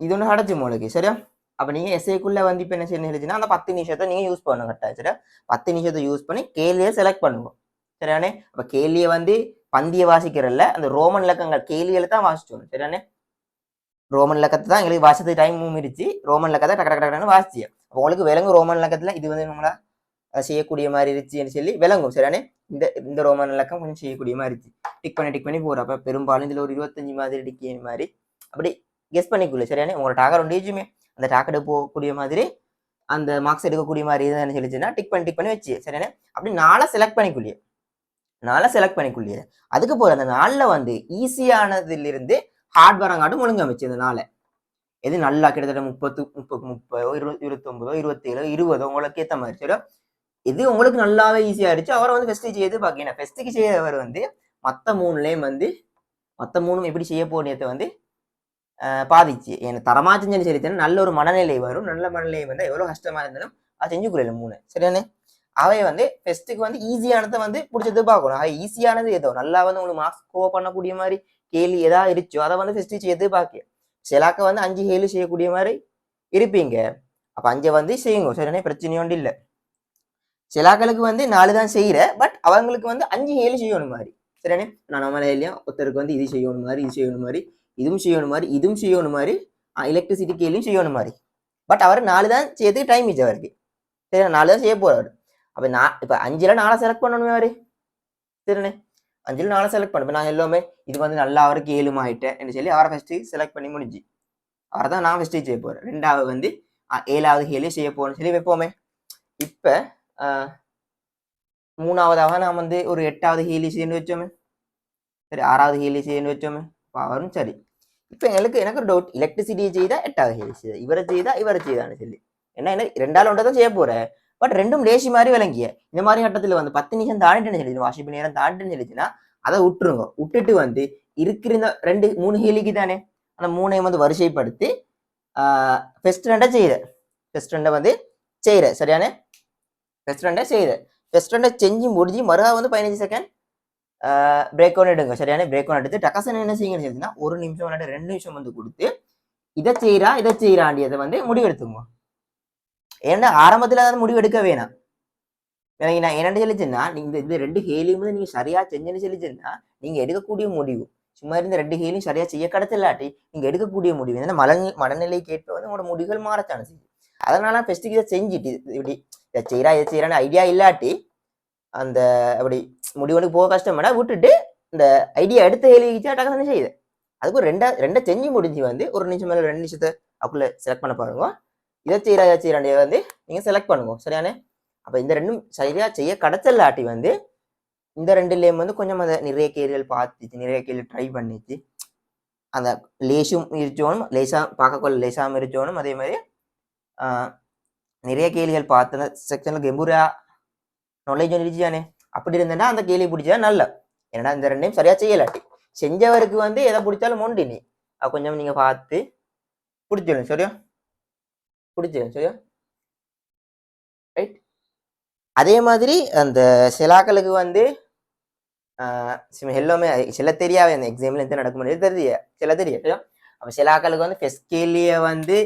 இது ஒன்று அடைச்சு உங்களுக்கு சரியா. அப்போ நீங்கள் எஸ்ஏக்குள்ளே வந்து இப்போ என்ன செய்யணுச்சுன்னா அந்த 10 நிமிஷத்தை நீங்கள் யூஸ் பண்ணணும் கரெக்டாக சரியா. 10 நிமிஷத்தை யூஸ் பண்ணி கேள்வியை செலக்ட் பண்ணுவோம் சரியானே. அப்போ கேள்வியை வந்து பந்திய வாசிக்கிறல்ல அந்த ரோமன் இலக்கங்கள் கேள்விகளை தான் வாசிச்சோம் சரியானே. ரோமன் இலக்கத்தை தான் எங்களுக்கு வாசித்து டைமும் இருந்துச்சு. ரோமன் இலக்கத்தை டக்கு டக்கு டக்குன்னு வாசிச்சு அப்போ உங்களுக்கு விளங்கும் ரோமன் இலக்கத்தில் இது வந்து நம்மளா செய்யக்கூடிய மாதிரி இருந்துச்சுன்னு சொல்லி விளங்கும் சரியானே. இந்த ரோமன் இலக்கம் கொஞ்சம் செய்யக்கூடிய மாதிரி இருந்துச்சு. டிக் பண்ணி போகிறோம். அப்போ பெரும்பாலும் இதில் ஒரு 25 மாதிரி டிக்கிய மாதிரி அப்படி கெஸ் பண்ணிக்குள்ள சரியானே. உங்களோட டாக்கர் ஒன்றியுமே அந்த டாக்கெட் போகக்கூடிய மாதிரி அந்த மார்க்ஸ் எடுக்கக்கூடிய மாதிரி இதுன்னு சொல்லிச்சுன்னா டிக் பண்ணி வச்சு சரியானே. அப்படி நாளை செலக்ட் பண்ணிக்குள்ளியே அதுக்கு போகிற அந்த நாளில் வந்து ஈஸியானதுலேருந்து ஹார்ட் வரங்காட்டும் ஒழுங்கமைச்சு அந்த நாளை எது நல்லா கிட்டத்தட்ட 30 29 27 20 உங்களுக்கு ஏற்ற மாதிரி சரி. இது உங்களுக்கு நல்லாவே ஈஸியாக இருந்துச்சு. அவரை வந்து ஃபெஸ்ட்டு செய்து பார்க்கணும். ஃபெஸ்ட்டுக்கு செய்யறவர் வந்து மற்ற மூணும் எப்படி செய்ய போனதை வந்து பாதிச்சு எனக்கு தரமாச்சுன்னு சொல்லி சரித்தேன். நல்ல ஒரு மனநிலை வரும். நல்ல மனநிலை வந்து எவ்வளோ கஷ்டமா இருந்தாலும் அது செஞ்சு கொடுக்கல 3 சரியானே. அவை வந்து ஃபெஸ்ட்டுக்கு வந்து ஈஸியானதை வந்து பிடிச்சது பார்க்கணும். அவை ஈஸியானது ஏதோ நல்லா வந்து உங்களுக்கு மார்க்ஸ் ஸ்கோர் பண்ணக்கூடிய மாதிரி கேள்வி ஏதாவது இருச்சோ அதை வந்து ஃபெஸ்ட்டு செய்யறது பார்க்க சிலாக்க வந்து 5 கேள்வி செய்யக்கூடிய மாதிரி இருப்பீங்க. அப்போ 5 வந்து செய்யுங்க சரியானே. பிரச்சனை ஒன்றும் இல்லை. சிலாக்களுக்கு வந்து 4 தான் செய்யற பட் அவங்களுக்கு வந்து 5 கேள்வி செய்யணும் மாதிரி சரியானே. நான் நம்மளே இல்லையா ஒருத்தருக்கு வந்து இது செய்யணும் மாதிரி இதுவும் செய்யணும் மாதிரி எலக்ட்ரிசிட்டி கேள்வியும் செய்யணும் மாதிரி பட் அவர் 4 தான் செய்யறதுக்கு டைம் இச்சு அவருக்கு சரி. 4 தான் செய்ய போறாரு. அப்போ இப்போ 5ல் 4 செலக்ட் பண்ணணுமே அவரு சரிண்ணே. 5ல் 4 செலக்ட் பண்ண நான் எல்லாமே இது வந்து நல்லா அவருக்கு 7 ஆயிட்டேன் சொல்லி அவரை ஃபர்ஸ்ட் செலக்ட் பண்ணி முடிஞ்சு அவரை தான் நான் ஃபர்ஸ்ட் செய்ய போறேன். 2வது வந்து 7வது கேள்வி செய்ய போறேன்னு சொல்லி வைப்போமே. இப்போ 3வதாக நான் வந்து ஒரு 8வது கேள்வி செய்யணும்னு வச்சோமே சரி. 6வது கேள்வி செய்யணும்னு வச்சோமே அவரும் சரி. இப்போ எனக்கு ஒரு டவுட் எலக்ட்ரிசிட்டியை செய்தா 8வது கேள்வி செய்ய இவரை செய்தான்னு சொல்லி என்ன 2ஆல் 1 தான் செய்ய போறேன். பட் ரெண்டும் லேசி மாதிரி விளங்கிய இந்த மாதிரி கட்டத்தில் வந்து 10 நிமிஷம் தாண்டிட்டுன்னு சொல்லி வாஷிப் நேரம் தாண்டிட்டுன்னு சொல்லிச்சுன்னா அதை விட்டுட்டு வந்து இருக்கிற இந்த 2-3 கேள்விக்கு தானே அந்த 3ஐயும் வந்து வரிசைப்படுத்தி ஃபர்ஸ்ட் 2 வந்து செய்கிற சரியானே. ஃபர்ஸ்ட் 2 செஞ்சு முடிஞ்சு மறுகா வந்து 15 செகண்ட் பிரேக் ஒன்று எடுங்க சரியானே. பிரேக் ஒன்று எடுத்து டக்கசன் என்ன செய்யுங்கன்னு சொல்லிச்சுன்னா 1 நிமிஷம் 2 நிமிஷம் வந்து கொடுத்து இதை செய்யறாண்டியதை வந்து முடிவெடுத்துங்க. ஏன்னா ஆரம்பத்தில் அதாவது முடிவு எடுக்க வேணாம். நான் என்ன சொல்லிச்சுன்னா நீங்க இந்த 2 கேள்வியும் வந்து நீங்க சரியா செஞ்சுன்னு சொல்லிச்சுன்னா நீங்க எடுக்கக்கூடிய முடிவு சும்மா இருந்த 2 கேள்வியும் சரியா செய்ய கிடைச்சலாட்டி நீங்க எடுக்கக்கூடிய முடிவு ஏன்னா மனநிலைக்கு ஏற்ப வந்து உங்களோட முடிவுகள் மாறத்தான செய்யும். அதனால ஃபெஸ்ட்டுக்கு இதை செஞ்சுட்டு இப்படி இதை செய்யறான்னு ஐடியா இல்லாட்டி அந்த அப்படி முடிவுக்கு போக கஷ்டமாடா விட்டுட்டு இந்த ஐடியா எடுத்த கேள்விச்சா டக்குன்னு செய்யுது. அதுக்கு ஒரு 2 செஞ்சு முடிஞ்சு வந்து 1 நிமிஷம் மேலே 2 நிமிஷத்தை அதுக்குள்ள செலக்ட் பண்ண பாருங்க. இதை செய்யறாண்டிய வந்து நீங்க செலக்ட் பண்ணுங்க சரியானே. அப்போ இந்த 2ம் சரியா செய்ய கிடைச்சலாட்டி வந்து இந்த 2லேயும் வந்து கொஞ்சம் அதை நிறைய கேள்விகள் பார்த்துச்சு நிறைய கேள்வி ட்ரை பண்ணிச்சு அந்த லேசும் இருக்கணும் பார்க்கக்கொள்ள லேசாமல் இருக்கணும். அதே மாதிரி நிறைய கேள்விகள் பார்த்து அந்த செக்ஷன்ல கெம்பூரா நாலேஜ் இருந்துச்சானே அப்படி இருந்தேன்னா அந்த கேள்வி பிடிச்சா நல்ல. ஏன்னா இந்த 2ம் சரியா செய்யலாட்டி செஞ்சவருக்கு வந்து எதை பிடிச்சாலும் மொண்டினி கொஞ்சம் நீங்க பார்த்து பிடிச்சிடும் சரியா. ரைட். அதே மாதிரி அந்த சிலாக்களுக்கு வந்து எல்லாமே சில தெரியாது, அந்த எக்ஸாம்பிள் எந்த நடக்க முடியாது தெரியும், சில தெரியும். அப்போ சிலாக்களுக்கு வந்து ஃபெஸ்கேலிய வந்து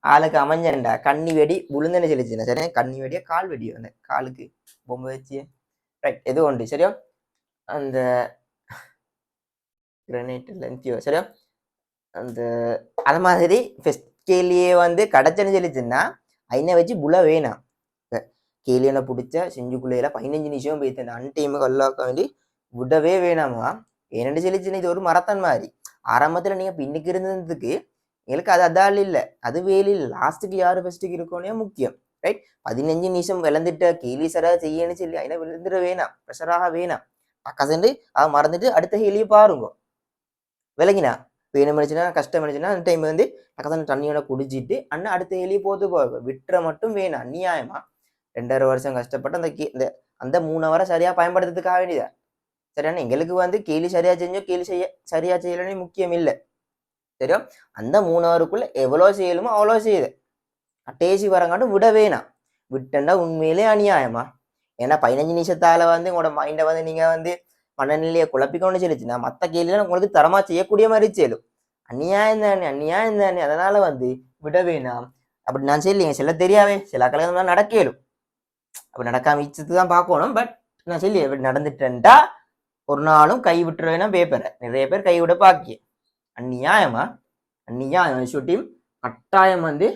ஆளுக்கு அமைஞ்சண்டா கண்ணி வெடி விழுந்துன்னு சொல்லிச்சுன்னா சரியா, கண்ணி வெடியா கால் வெடியோ அந்த காலுக்கு பொம்மை வச்சு ரைட் எது உண்டு சரியா, அந்த கிரனைட் லென்த்தியோ சரியா, அந்த அது மாதிரி ஃபெஸ்கேலியே வந்து கடைச்சன்னு சொல்லிச்சுன்னா ஐனை வச்சு புல வேணாம். கேலியனை பிடிச்ச செஞ்சுக்குள்ளையில 15 நிமிஷம் போய்த்து அந்த அன்டைமுக்கு அல்லாக்க வேண்டி விடவே வேணாமா. ஏன்னு சொல்லிச்சுன்னா இது ஒரு மரத்தான் மாதிரி. ஆரம்பத்துல நீங்க பின்னுக்கு இருந்ததுக்கு எங்களுக்கு அது அதால் இல்லை, அது வேலை இல்லை, லாஸ்ட்டுக்கு யாரு ஃபெஸ்ட்டுக்கு இருக்கோனே முக்கியம் ரைட். 15 நிமிஷம் விளந்துட்ட கேலி சரா செய்யன்னு சொல்லி அதில் விழுந்துட வேணாம், ப்ரெஷராக வேணாம். அக்கா சென்று அதை மறந்துட்டு அடுத்த கேலியை பாருங்க விலகினா வேணும் நினைச்சுன்னா கஷ்டம் நினைச்சுன்னா அந்த டைம் வந்து அக்கா தண்ணியோட குடிச்சிட்டு அண்ணன் அடுத்த கேலியை போட்டு போக விட்டுற மட்டும் வேணாம். அநியாயமா 2.5 வருஷம் கஷ்டப்பட்டு அந்த அந்த 3 ஹவரை சரியா பயன்படுத்துறதுக்காக வேண்டியதா சரியான. எங்களுக்கு வந்து கேலி சரியா செஞ்சோ கேலி சரியா செய்யலன்னு முக்கியம் இல்லை சரியா. அந்த 3 ஹவருக்குள்ள எவ்வளோ செய்யலுமோ அவ்வளோ செய்யுது, டேசி வரங்காட்டும் விட வேணாம். விட்டண்டா உண்மையிலே அநியாயமா. ஏன்னா 15 நிமிஷத்தால வந்து உங்களோட மைண்டை வந்து நீங்க வந்து மனநிலையை குழப்பிக்கொண்டு சொல்லிச்சுன்னா மற்ற கேள்வியில உங்களுக்கு தரமா செய்யக்கூடிய மாதிரி செய்யலும். அநியாயம் தானே, அநியாயம் தானே. அதனால வந்து விட வேணாம். அப்படி நான் சொல்லி சில தெரியாவே சில கலகம் நடக்கலும், அப்படி நடக்காம இச்சத்து தான் பார்க்கணும். பட் நான் சொல்லி எப்படி நடந்துட்டேன்டா ஒரு நாளும் கை விட்டுருவேன்னா பேப்பரை நிறைய பேர் கைவிட பாக்கிய அந்நியாயமா. அந்நியாயம் ஷூட்டிங் கட்டாயம் வந்து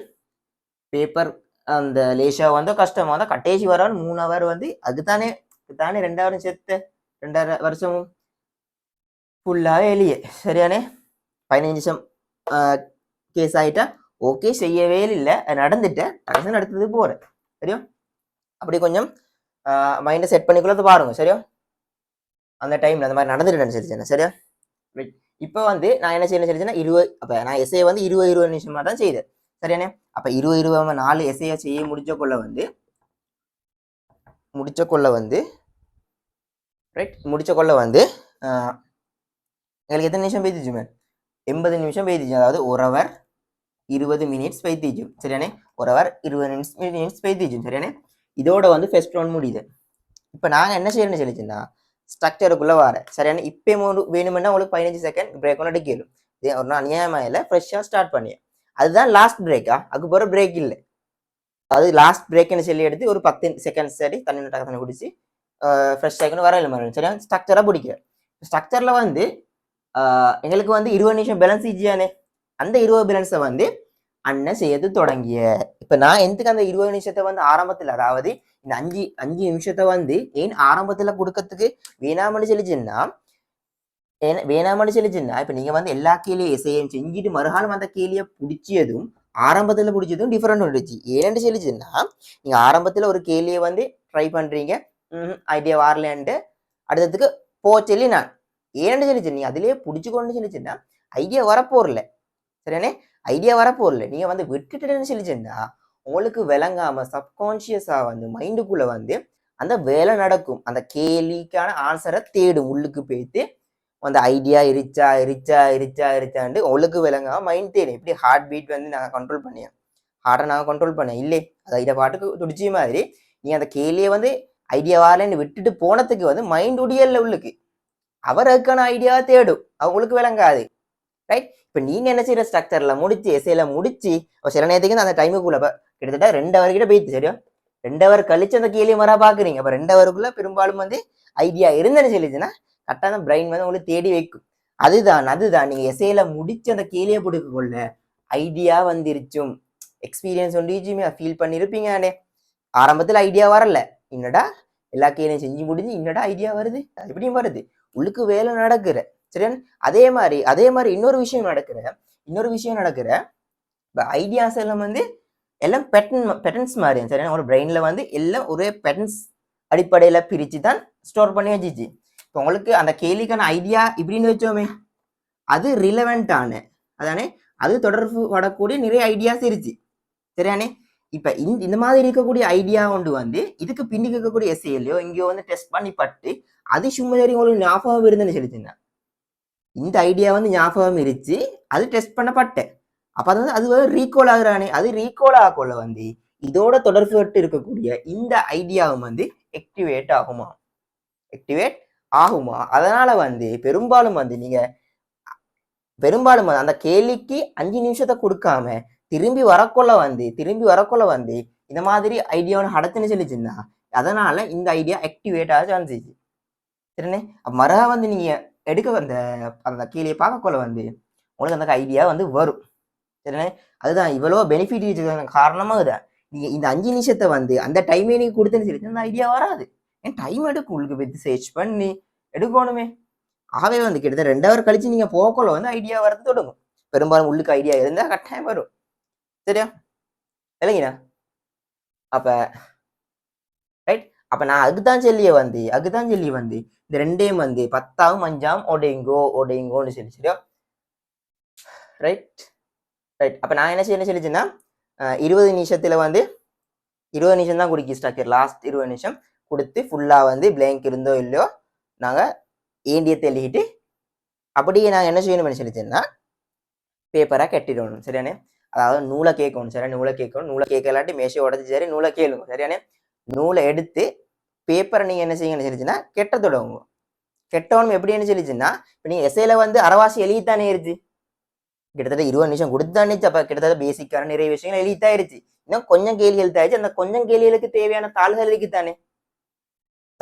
பேப்பர் அந்த லேஷா வந்து கஷ்டமா தான் கட்டேசி வரான்னு 3 ஹவர் வந்து அதுதானே 2 ஹவரும் சேர்த்து 2.5 வருஷமும் ஃபுல்லாகவே எளியே சரியானே. 15 நிமிஷம் கேஸ் ஆகிட்டா ஓகே, செய்யவே இல்லை, நடந்துட்டேன், நடத்துறது போகிறேன் சரியா. அப்படி கொஞ்சம் மைண்டை செட் பண்ணிக்குள்ளது பாருங்க சரியா. அந்த டைம்ல அந்த மாதிரி நடந்துட்டு சரிச்சேன் சரியா. இப்போ வந்து நான் என்ன செய்யணும் சொல்லிச்சுன்னா 20 அப்போ நான் எஸ்ஏ வந்து 20 நிமிஷமா தான் செய்தேன் சரியானே. அப்போ 20 4 எஸ்ஏ செய்ய முடிச்ச கொள்ள வந்து எங்களுக்கு எத்தனை நிமிஷம் பெய்திச்சுமே 80 நிமிஷம் பெய்திச்சு. அதாவது 1 ஹவர் 20 மினிட்ஸ் பெய்திச்சு சரியானே. 1 ஹவர் 20 மினிட்ஸ் பெய்திச்சு சரியானே. இதோட வந்து ஃபர்ஸ்ட் ரவுண்ட் முடியுது. இப்போ நாங்கள் என்ன செய்யணும்னு சொல்லிச்சுன்னா ஸ்ட்ரக்சருக்குள்ள வர சரியான. இப்போ வேணுமென்னா உங்களுக்கு 15 செகண்ட் பிரேக் ஒன்று அடிக்கலும். ஒரு நாள் அநியாயமாக இல்லை, ஃப்ரெஷ்ஷாக ஸ்டார்ட் பண்ணி அதுதான் லாஸ்ட் பிரேக்கா, அதுக்கு போகிற பிரேக் இல்லை. அது லாஸ்ட் பிரேக்னு சொல்லி எடுத்து ஒரு 10 செகண்ட்ஸ் சரி தண்ணி குடிச்சு ஃப்ரெஷ் ஆகிக்கணும் வர இல்லை சரியா. ஸ்ட்ரக்சராக பிடிக்கிறேன். ஸ்ட்ரக்சரில் வந்து எங்களுக்கு வந்து 20 நிமிஷம் பேலன்ஸ் ஈஸியானே. அந்த 20 பேலன்ஸை வந்து அண்ணன் செய்யறது தொடங்கிய. இப்போ நான் எதுக்கு அந்த 20 நிமிஷத்தை வந்து ஆரம்பத்தில், அதாவது இந்த 5 நிமிஷத்தை வந்து ஏன் ஆரம்பத்தில் கொடுக்கறதுக்கு வேணாமன்னு சொல்லிச்சுன்னா இப்போ நீங்கள் வந்து எல்லா கேலியும் எஸ்ஐயும் செஞ்சுட்டு மறுகாலம் அந்த கேலியை பிடிச்சதும் ஆரம்பத்தில் பிடிச்சதும் டிஃப்ரெண்ட் வந்துச்சு. ஏன்னு சொல்லிச்சுன்னா நீங்கள் ஆரம்பத்தில் ஒரு கேலியை வந்து ட்ரை பண்ணுறீங்க, ஐடியா வரலன்ட்டு அடுத்ததுக்கு சொல்லி நான் ஏன்னு சொல்லிச்சு நீங்கள் அதிலேயே பிடிச்சிக்கொண்டு சொல்லிச்சுன்னா ஐடியா வரப்போறல சரியானே. ஐடியா வரப்போறல நீங்கள் வந்து விட்டுட்டுன்னு சொல்லிச்சுன்னா உங்களுக்கு விளங்காம சப்கான்சியஸா வந்து மைண்டுக்குள்ள வந்து அந்த வேலை நடக்கும். அந்த கேள்விக்கான ஆன்சரை தேடும், உள்ளுக்கு போய்த்து அந்த ஐடியா இருச்சாண்டு உங்களுக்கு விளங்காம மைண்ட் தேடும். எப்படி ஹார்ட் பீட் வந்து நாங்கள் கண்ட்ரோல் பண்ணியோம், ஹார்ட்டை நாங்கள் கண்ட்ரோல் பண்ணோம் இல்லை, அதை இதை பாட்டுக்கு துடிச்ச மாதிரி நீங்கள் அந்த கேள்வியை வந்து ஐடியா வரலன்னு விட்டுட்டு போனதுக்கு வந்து மைண்ட் உடியல்ல உள்ளுக்கு அவருக்கான ஐடியா தேடும், அவங்களுக்கு விளங்காது ரைட். இப்போ நீங்க என்ன செய்யற ஸ்ட்ரக்சர்ல முடிச்சு எஸ்ஏல முடிச்சு சில நேரத்துக்கு அந்த டைமுக்குள்ள கிட்டத்தட்ட 2 ஹவர் கிட்ட போயிடுச்சு சரியா. 2 ஹவர் கழிச்சு அந்த கேள்வி வர பாக்குறீங்க. அப்ப 2 ஹவருக்குள்ள பெரும்பாலும் வந்து ஐடியா இருந்தேன்னு சொல்லிச்சுன்னா கரெக்டான பிரைன் வந்து உங்களுக்கு தேடி வைக்கும். அதுதான் நீங்க எஸ்ஏல முடிச்சு அந்த கேள்வியை கொடுக்க கொள்ள ஐடியா வந்துருச்சும் எக்ஸ்பீரியன்ஸ் ஒன்றுமே ஃபீல் பண்ணிருப்பீங்க. ஆரம்பத்துல ஐடியா வரல, என்னடா எல்லா கேள்வியும் செஞ்சு முடிஞ்சு என்னடா ஐடியா வருது, எப்படியும் வருது, உள்ளுக்கு வேலை நடக்குற சரியா. அதே மாதிரி இன்னொரு விஷயம் நடக்கிற இப்போ ஐடியாஸ் எல்லாம் வந்து எல்லாம் பேட்டர்ன்ஸ் மாதிரி சரியா. ஒரு பிரெயின்ல வந்து எல்லாம் ஒரே பேட்டர்ன்ஸ் அடிப்படையில பிரிச்சு தான் ஸ்டோர் பண்ணி வச்சிச்சு. இப்போ உங்களுக்கு அந்த கேள்விக்கான ஐடியா இப்படின்னு வச்சோமே அது ரிலவெண்டான அதானே, அது தொடர்பு படக்கூடிய நிறைய ஐடியாஸ் இருச்சு சரியானே. இப்ப இந்த மாதிரி இருக்கக்கூடிய ஐடியா கொண்டு வந்து இதுக்கு பின்னுக்கு இருக்கக்கூடிய எஸ்ஏலையோ இங்கேயோ வந்து டெஸ்ட் பண்ணி பட்டு அது சும்மா சரி உங்களுக்கு ஞாபகம் இருந்துன்னு சொல்லிச்சுங்க. இந்த ஐடியா வந்து ஞாபகம் இருச்சு, அது டெஸ்ட் பண்ணப்பட்டேன். அப்ப அது வந்து ரீகால் ஆகுறானே, அது ரீகால் ஆகல வந்து இதோட தொடர்புபட்டு இருக்கக்கூடிய இந்த ஐடியாவும் வந்து ஆக்டிவேட் ஆகுமா. அதனால வந்து பெரும்பாலும் வந்து நீங்க அந்த கேள்விக்கு 5 நிமிஷத்தை கொடுக்காம திரும்பி வரக்குள்ள வந்து இந்த மாதிரி ஐடியாவை நடத்துன்னு சொல்லிச்சுன்னா அதனால இந்த ஐடியா ஆக்டிவேட் ஆக சான்ஸ் இருக்கு. சரிண்ணே. மரா வந்து நீங்க எடுக்க அந்த அந்த கேள்வியை பார்க்கக்குள்ள வந்து உங்களுக்கு அந்த ஐடியா வந்து வரும். சரிண்ணே. அதுதான் இவ்வளோ பெனிஃபிட் இருக்கிற காரணமா இதுதான். நீங்க இந்த 5 நிமிஷத்தை வந்து அந்த டைமே நீங்க கொடுத்துன்னு சொல்லி அந்த ஐடியா வராது. ஏன் டைம் எடுக்கும் உங்களுக்கு வித் சர்ச் பண்ணி எடுக்கணுமே. ஆகவே வந்து கிட்டத்தட்ட 2 ஹவர் கழிச்சு நீங்க போகக்குள்ள வந்து ஐடியா வரது தொடங்கும். பெரும்பாலும் உள்ளுக்கு ஐடியா இருந்தா கட்டாயம் வரும். சரியா இல்லைங்கண்ணா? அப்ப ரைட். அப்ப நான் அதுதான் சொல்லி வந்து இந்த ரெண்டையும் வந்து 10ஆம் 5ஆம் ஒடைங்கோன்னு சொல்லி சரியா ரைட். அப்ப நான் என்ன சொல்லிச்சுன்னா 20 நிமிஷத்துல வந்து 20 நிமிஷம் தான் குடிக்கி ஸ்ட்ரக்சர். லாஸ்ட் 20 நிமிஷம் கொடுத்து ஃபுல்லா வந்து பிளாங்க் இருந்தோ இல்லையோ நாங்க ஏண்டியத்தை எழுதிட்டு அப்படியே நாங்கள் என்ன செய்யணும்னு சொல்லிச்சேன்னா பேப்பராக கட்டிடணும். சரியானே. அதாவது நூலை கேட்கணும். சரியா நூலை கேட்க இல்லாட்டி மேஷை உடச்சி சரி நூலை கேளுங்க. சரியானே. நூலை எடுத்து பேப்பரை நீங்கள் என்ன செய்யுங்கன்னு சொல்லிச்சுன்னா கெட்ட தொடங்குங்க. கெட்டவனும் எப்படின்னு சொல்லிச்சுன்னா இப்போ நீங்கள் எஸ்ஐல வந்து அரைவாசி எழுதித்தானே இருச்சு. கிட்டத்தட்ட 20 நிமிஷம் கொடுத்தானிச்சு. அப்போ கிட்டத்தட்ட பேசிக்கான நிறைய விஷயங்கள் எழுதித்தாயிருச்சு. இன்னும் கொஞ்சம் கேள்வி எழுத்தாயிடுச்சு. அந்த கொஞ்சம் கேள்விகளுக்கு தேவையான தாள்கள் எழுதித்தானே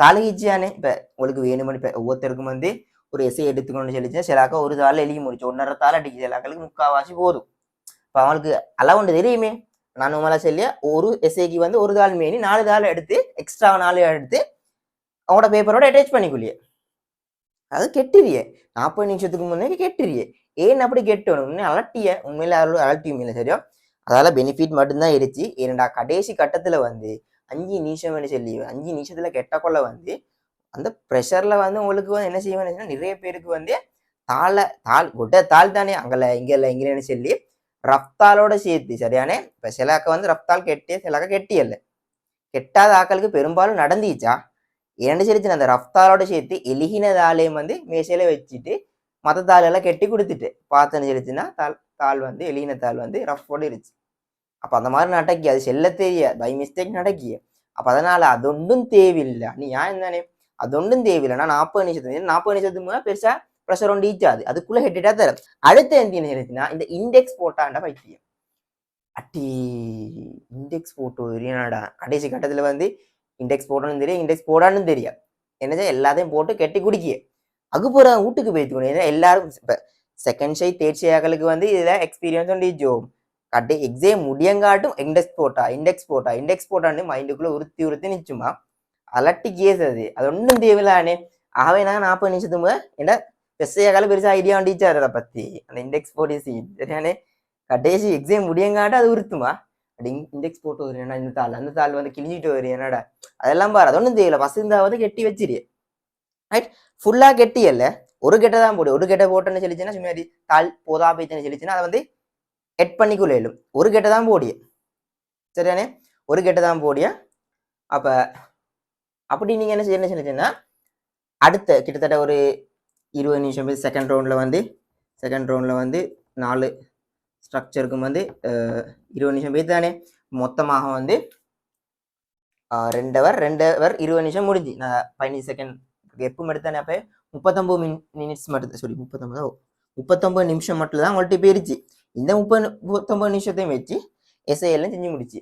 தாளகிச்சியானே. இப்போ உங்களுக்கு வேணுமனு இப்போ ஒவ்வொருத்தருக்கும் வந்து ஒரு எஸ்ஐ எடுத்துக்கணும்னு சொல்லிச்சுன்னா சிலாக்கா ஒரு தாள் எழுதி முடிச்சு 1.5 தாள் அடிச்சு சிலாக்களுக்கு 3/4 போதும். இப்போ அவங்களுக்கு அளவுண்டு தெரியுமே. நான் நம்மளா சொல்லியா ஒரு எஸ்ஐக்கு வந்து ஒரு தாள் மீறி 4 தாள் எடுத்து எக்ஸ்ட்ரா 4 எடுத்து அவங்களோட பேப்பரோட அட்டாச் பண்ணிக்கொள்ளியே. அது கெட்டுறியே 40 நிமிஷத்துக்கு முன்னே கெட்டுறியே. ஏன் அப்படி கெட்டணும் அலட்டிய உண்மையில அலட்டியும் இல்லை. சரியா அதால பெனிஃபிட் மட்டும்தான் இருந்துச்சு. ஏன்னா கடைசி கட்டத்துல வந்து 5 நிமிஷம்னு சொல்லி 5 நிமிஷத்துல கெட்டக்குள்ள வந்து அந்த ப்ரெஷர்ல வந்து உங்களுக்கு வந்து என்ன செய்வேன் நிறைய பேருக்கு வந்து தாள் தானே அங்கல இங்கன்னு சொல்லி ரஃப்தாலோட சேர்த்து சரியானே. இப்ப சிலாக்க வந்து ரஃப்தால் கெட்டிய சிலாக்க கெட்டியல்ல. கெட்டாத ஆக்களுக்கு பெரும்பாலும் நடந்துச்சா ஏன்னு சொல்லிச்சு அந்த ரஃப்தாலோட சேர்த்து எலிகினதாலையும் வந்து மேசையில வச்சுட்டு மற்ற தாளெல்லாம் கெட்டி கொடுத்துட்டு பார்த்தேன்னு சொல்லிச்சுன்னா தாள் வந்து எலிகின தாள் வந்து ரஃபோட இருந்துச்சு. அப்ப அந்த மாதிரி நடக்கி அது செல்ல தெரிய பை மிஸ்டேக் நடக்கிய. அப்ப அதனால அது ஒன்றும் தேவையில்லை. நீ ஏன் தானே அது ஒன்றும் தேவையில்லைன்னா 40 நிமிஷத்துக்கு மேலே பெருசா ப்ரெஷர் ஒன்று ஈச்சாது. அதுக்குள்ள ஹெட்டா தரும். அடுத்த என்ன சொல்லிச்சுன்னா இந்த இண்டெக்ஸ் போட்டாண்ட பைத்தியம் அட்டி இண்டெக்ஸ் போட்டோ என்னடா கடைசி கட்டத்துல வந்து இண்டெக்ஸ் போட்டோன்னு தெரியும் இண்டெக்ஸ் போடான்னு தெரியும். என்னச்சா எல்லாத்தையும் போட்டு கெட்டி குடிக்கிய அகுப்புற வீட்டுக்கு போய்த்துக்கணும். எல்லாரும் இப்ப செகண்ட் ஷை தேர்ட் ஷேக்களுக்கு வந்து இதுல எக்ஸ்பீரியன்ஸ் ஒன்று கட்டி எக்ஸாம் முடியங்காட்டும் இண்டெக்ஸ் போட்டான்னு மைண்டுக்குள்ள உறுத்தி நிச்சுமா அலட்டி கேஸ் அது ஒன்றும் தேவையில்லானே. ஆகவே நாங்கள் 40 நிமிஷத்துக்கு என்ன பெஸ்ஸையாக்கால பெருசா ஐடியா வந்துச்சாரு அதை பத்தி அந்த இண்டெக்ஸ் போட்டி சீன் சரியானே. கடைசி எக்ஸாம் முடியங்காட்ட அது உறுத்துமா அப்படி இண்டெக்ஸ் போட்டு வருனா இந்த தாள் அந்த தாள் வந்து கிழிஞ்சிட்டு வரு என்னடா அதெல்லாம் பாரு. அது ஒன்றும் தெரியல பசுந்தாவது கெட்டி வச்சிரு ரைட். ஃபுல்லா கெட்டி அல்ல ஒரு கெட்டை தான் போடு. ஒரு கெட்டை போட்டோன்னு சொல்லிச்சுன்னா சும்மா தாள் போதா போயிச்சுன்னு சொல்லிச்சுன்னா அதை வந்து எட் பண்ணிக்குள்ளும் ஒரு கெட்டை தான் போடிய சரியானே. ஒரு கெட்டை தான் போடிய. அப்ப அப்படி நீங்க என்ன சொல்லிச்சுன்னா அடுத்த கிட்டத்தட்ட ஒரு 20 நிமிஷம் செகண்ட் ரவுண்ட்ல வந்து 4 ஸ்ட்ரக்சருக்கும் வந்து 20 நிமிஷம் போய் தானே மொத்தமாக வந்து 2 ஹவர் 20 நிமிஷம் முடிஞ்சு. நான் 15 செகண்ட் எப்பவும் எடுத்தானே அப்போ 39 மினிட்ஸ் மட்டும் சாரி 39 நிமிஷம் மட்டும் தான் உங்கள்கிட்ட போயிருச்சு. இந்த 39 நிமிஷத்தையும் வச்சு எஸ்ஐஎல்லாம் செஞ்சு முடிச்சு.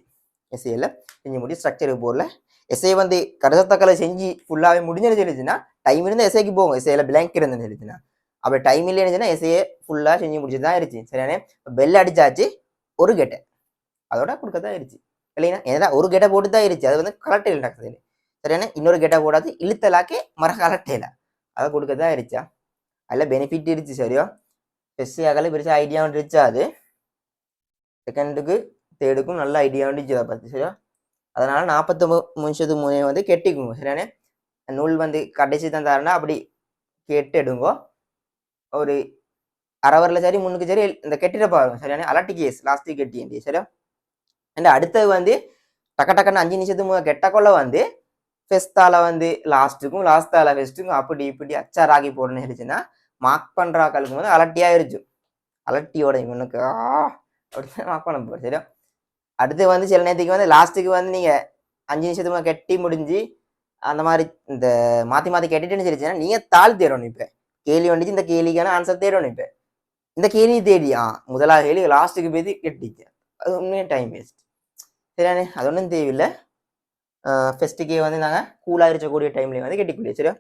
ஸ்ட்ரக்சருக்கு போகல எஸ்ஐ வந்து கருதத்தக்கலை செஞ்சு ஃபுல்லாகவே முடிஞ்சுன்னு சொல்லிச்சுன்னா டைம் இருந்தால் எஸ்ஐக்கு போகும். எஸ்ஐல பிளாங்க் இருந்துன்னு சொல்லிச்சுன்னா அப்படி டைம் இல்லைன்னு எஸ்ஐயை ஃபுல்லாக செஞ்சு முடிச்சு தான் இருந்துச்சு சரியானே. பெல் அடிச்சாச்சு ஒரு கெட்டை அதோட கொடுக்கத்தான் இருந்துச்சு இல்லைன்னா ஏன்னா ஒரு கெட்டை போட்டு தான் இருந்துச்சு. அது வந்து கலட்டையில் நடக்குது சரியானே. இன்னொரு கெட்டை போடாது இழுத்தலாக்கே கலட்டையில அதை கொடுக்கத்தான் இருந்துச்சா. அதில் பெனிஃபிட் இருந்துச்சு சரியா. பெஸ்ஸாகல பெருசாக ஐடியா இருந்துச்சா. அது செகண்டுக்கு தேர்டுக்கும் நல்ல ஐடியா இருந்துச்சு அதை பார்த்து சரியா. அதனால 49 நிமிஷத்துக்கு முன்னே வந்து கெட்டிக்குங்க சரியானே. நூல் வந்து கடைசி தான் தரேன்னா அப்படி கெட்டு எடுங்கோ. ஒரு அரைவரில் சரி முன்னுக்கு சரி இந்த கெட்டிட பாருங்க சரியானே. அலட்டி கேஸ் லாஸ்ட்டு கெட்டி சரியா. அண்ட் அடுத்தது வந்து டக்குன்னு 5 நிமிஷத்துக்கு கெட்டக்குள்ள வந்து ஃபெஸ்டால வந்து லாஸ்டால ஃபெஸ்ட்டுக்கும் அப்படி இப்படி அச்சாராகி போடணும்னு சொல்லிச்சுன்னா மார்க் பண்றாக்களுக்கு வந்து அலட்டியா இருச்சு. அலட்டியோட இவனுக்கு அப்படிதான் மார்க் பண்ண போற சரியா. அடுத்து வந்து சில நேரத்துக்கு வந்து லாஸ்ட்டுக்கு வந்து நீங்க 5 நிமிஷத்துக்கு கட்டி முடிஞ்சு அந்த மாதிரி இந்த மாத்தி மாத்தி கேட்டுட்டுன்னு சொல்லிச்சுன்னா நீங்க தாள் தேடணும். இப்ப கேள்வி வந்துச்சு, இந்த கேள்விக்கான ஆன்சர் தேடணும். இப்ப இந்த கேள்வி தேடி முதலாவது கேள்வி லாஸ்ட்டுக்கு போய் கெட்டிச்சு, அது உண்மையே டைம் வேஸ்ட். சரியானே, அது ஒன்றும் தேவையில்லை. ஃபெஸ்ட்டுக்கே வந்து நாங்கள் கூலாக இருக்கக்கூடிய டைம்லேயே வந்து கெட்டிக்கூடிய. சரியா,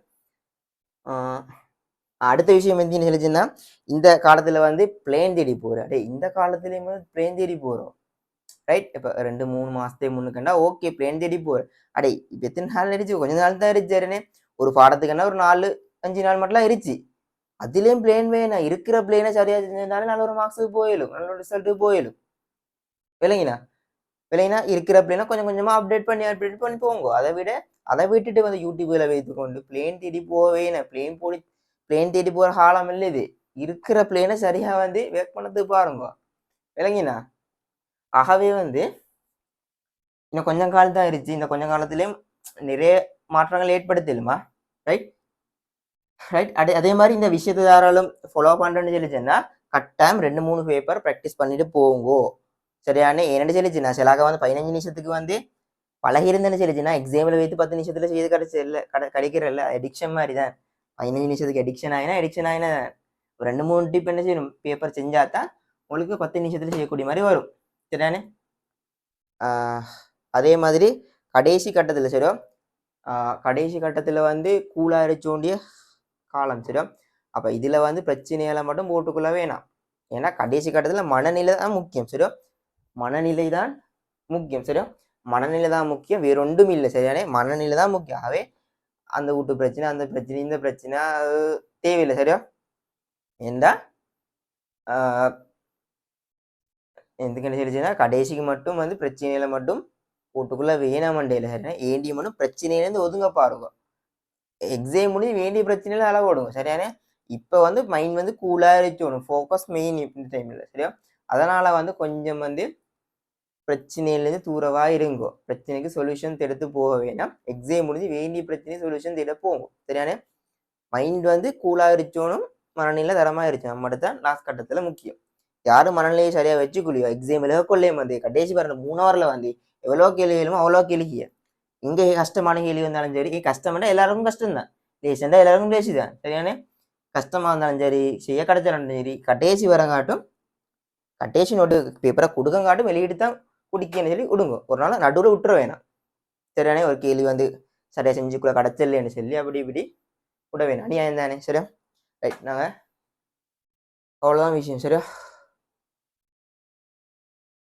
அடுத்த விஷயம் என்ன சொல்லிச்சுன்னா, இந்த காலத்துல வந்து பிளேன் தேடி போகிறோம். டே இந்த காலத்துலேயும் வந்து பிளேன் தேடி போகிறோம். ரைட், இப்போ 2-3 மாதத்துக்கு முன்னுக்கண்டா ஓகே பிளேன் தேடி போகிறேன். அடே இப்போ எத்தனை நாள் இருந்துச்சு, கொஞ்ச நாள் தான் இருந்துச்சுன்னு ஒரு பாடத்துக்குன்னா ஒரு 4-5 நாள் மட்டும்லாம் இருந்துச்சு. அதுலேயும் பிளேன் வேணும், இருக்கிற பிளேனை சரியா செஞ்சாலும் நல்ல ஒரு மார்க்ஸுக்கு போயிடும், நல்ல ஒரு ரிசல்ட்டு போயிடும். விளங்கினா விளங்கினா இருக்கிற பிளேனை கொஞ்சம் கொஞ்சமாக அப்டேட் பண்ணி போங்க. அதை விட்டுட்டு வந்து யூடியூப்ல வைத்துக்கொண்டு பிளேன் தேடி போவே பிளேன் தேடி போகிற காலம் இல்லை இது. இருக்கிற பிளேனை சரியா வந்து வேக் பண்ணதுக்கு பாருங்க. விளங்கினா, ஆகவே வந்து இன்னும் கொஞ்சம் காலம் தான் இருந்துச்சு. இந்த கொஞ்சம் காலத்திலையும் நிறைய மாற்றங்கள் ஏற்படுத்தலுமா. ரைட் ரைட் அதே மாதிரி இந்த விஷயத்தை தாராளம் ஃபாலோ பண்ணுறேன்னு சொல்லிச்சுன்னா கட்டாயம் 2-3 பேப்பர் ப்ராக்டிஸ் பண்ணிட்டு போங்கோ. சரியான என்னென்னு சொல்லிச்சுன்னா சிலாக வந்து 15 நிமிஷத்துக்கு வந்து பழகிருந்தேன்னு சொல்லிச்சுன்னா எக்ஸாமில் வைத்து 10 நிமிஷத்துல செய்து கிடைக்கிறல்ல. எடிக்ஷன் மாதிரி தான். 15 நிமிஷத்துக்கு எடிக்ஷன் ஆயினா 2-3 டிப் என்ன செய்யணும், பேப்பர் செஞ்சாதான் உங்களுக்கு 10 நிமிஷத்துல செய்யக்கூடிய மாதிரி வரும். சரியானே, அதே மாதிரி கடைசி கட்டத்தில் சரியோ, கடைசி கட்டத்தில் வந்து கூலாக அரைச்ச வேண்டிய காலம். சரியா, அப்போ இதில் வந்து பிரச்சனைகளை மட்டும் போட்டுக்கொள்ள வேணாம். ஏன்னா கடைசி கட்டத்தில் மனநிலை தான் முக்கியம். சரியா, மனநிலை தான் முக்கியம். சரியா, மனநிலை தான் முக்கியம், வேற ஒன்றும் இல்லை. சரியானே, மனநிலை தான் முக்கியம். ஆகவே அந்த வீட்டு பிரச்சனை, அந்த பிரச்சனை, இந்த பிரச்சனை தேவையில்லை. சரியா, ஏண்டா எதுக்குன்னு சொல்லிச்சுன்னா கடைசிக்கு மட்டும் வந்து பிரச்சனையில மட்டும் போட்டுக்குள்ள வேணாம் மண்டையில. சரியா, ஏண்டிய மட்டும் பிரச்சனையிலேருந்து ஒதுங்க பாருங்க. எக்ஸாம் முடிஞ்சு வேண்டிய பிரச்சனையில அளவு ஓடுங்க. சரியானே, இப்போ வந்து மைண்ட் வந்து கூலாக இருக்கணும், ஃபோக்கஸ் மெயின் இந்த டைமில். சரியா, அதனால வந்து கொஞ்சம் வந்து பிரச்சனையிலேருந்து தூரவா இருங்கோ. பிரச்சனைக்கு சொல்யூஷன் எடுத்து போக வேணாம். எக்ஸாம் முடிஞ்சு வேண்டிய பிரச்சனை சொல்யூஷன் தேட போகும். சரியானே, மைண்ட் வந்து கூலாக இருக்கணும், மனநிலை தரமாக இருக்கணும். நம்ம தான் லாஸ்ட் கட்டத்தில் முக்கியம். யாரும் மனநிலையை சரியாக வச்சுக்கொள்ளியோ எக்ஸாம் எழுதக்கொள்ளையும் வந்து கடைசி பாருங்க 3 ஹவரில் வந்து எவ்வளோ கேள்வி எழுமோ அவ்வளோ கேள்விய. இங்கே கஷ்டமான கேள்வி வந்தாலும் சரி, கஷ்டம்னா எல்லாருக்கும் கஷ்டம் தான், லேசுண்டா எல்லாருக்கும் லேசி தான். சரியானே, கஷ்டமாக இருந்தாலும் சரி, செய்ய கிடைச்சாலும் சரி, கடைசி வரங்காட்டும் கடைசி நோட்டு பேப்பரை கொடுக்கங்காட்டும் வெளியிட்டு தான் குடிக்கன்னு சொல்லி விடுங்க. ஒரு நாள் நடுவில் விட்டுற வேணாம். சரியானே, ஒரு கேள்வி வந்து சரியாக செஞ்சுக்குள்ள கிடைச்சல்லேன்னு சொல்லி அப்படி இப்படி விட வேணாம், அநியாயம் தானே. சரியா, ரைட், நாங்கள் அவ்வளோதான் விஷயம். சரியா.